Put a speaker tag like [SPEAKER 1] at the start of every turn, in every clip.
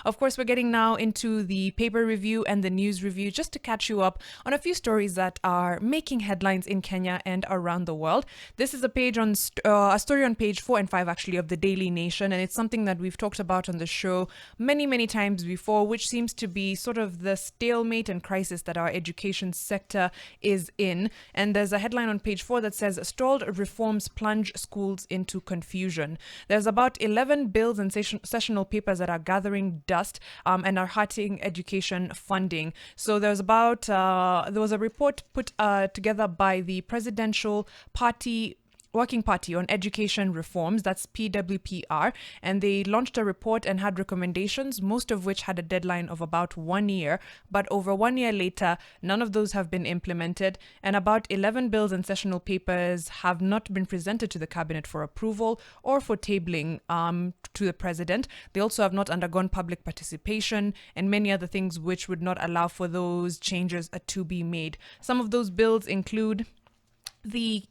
[SPEAKER 1] Of course, we're getting now into the paper review and the news review just to catch you up on a few stories that are making headlines in Kenya and around the world. This is a story on page 4 and 5 actually of the Daily Nation, and it's something that we've talked about on the show many times before, which seems to be sort of the stalemate and crisis that our education sector is in. And there's a headline on page 4 that says stalled reforms plunge schools into confusion. There's about 11 bills and sessional papers that are gathering dust and are hurting education funding. So there was a report put together by the Presidential Working Party on Education Reforms, that's PWPR, and they launched a report and had recommendations, most of which had a deadline of about 1 year. But over 1 year later, none of those have been implemented, and about 11 bills and sessional papers have not been presented to the cabinet for approval or for tabling to the president. They also have not undergone public participation and many other things which would not allow for those changes to be made. Some of those bills include the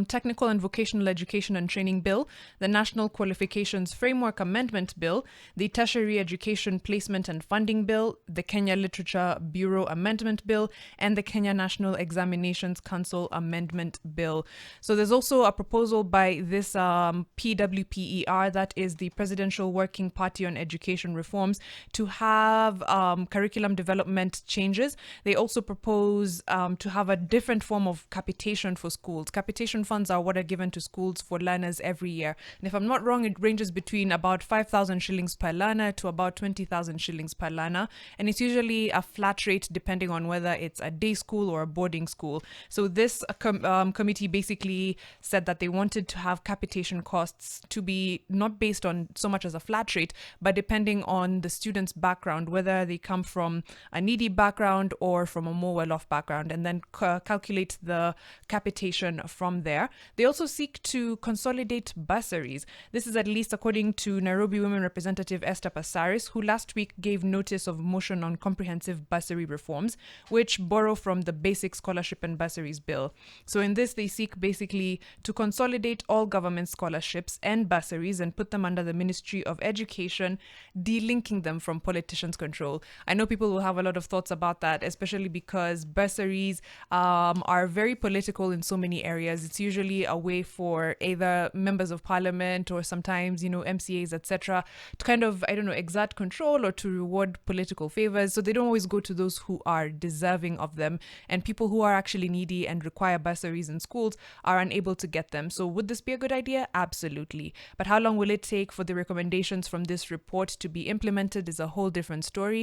[SPEAKER 1] Technical and Vocational Education and Training Bill, the National Qualifications Framework Amendment Bill, the Tertiary Education Placement and Funding Bill, the Kenya Literature Bureau Amendment Bill, and the Kenya National Examinations Council Amendment Bill. So there's also a proposal by this PWPER, that is the Presidential Working Party on Education Reforms, to have curriculum development changes. They also propose to have a different form of capitation for schools. Capitation funds are what are given to schools for learners every year. And if I'm not wrong, it ranges between about 5,000 shillings per learner to about 20,000 shillings per learner. And it's usually a flat rate depending on whether it's a day school or a boarding school. So this committee basically said that they wanted to have capitation costs to be not based on so much as a flat rate, but depending on the student's background, whether they come from a needy background or from a more well-off background, and then calculate the capitation from there. They also seek to consolidate bursaries. This is at least according to Nairobi Women Representative Esther Passaris, who last week gave notice of motion on comprehensive bursary reforms, which borrow from the Basic Scholarship and Bursaries Bill. So in this, they seek basically to consolidate all government scholarships and bursaries and put them under the Ministry of Education, delinking them from politicians' control. I know people will have a lot of thoughts about that, especially because bursaries are very political in so many areas. It's usually a way for either members of parliament or sometimes, MCAs, etc., to kind of, exert control or to reward political favors. So they don't always go to those who are deserving of them. And people who are actually needy and require bursaries in schools are unable to get them. So would this be a good idea? Absolutely. But how long will it take for the recommendations from this report to be implemented is a whole different story.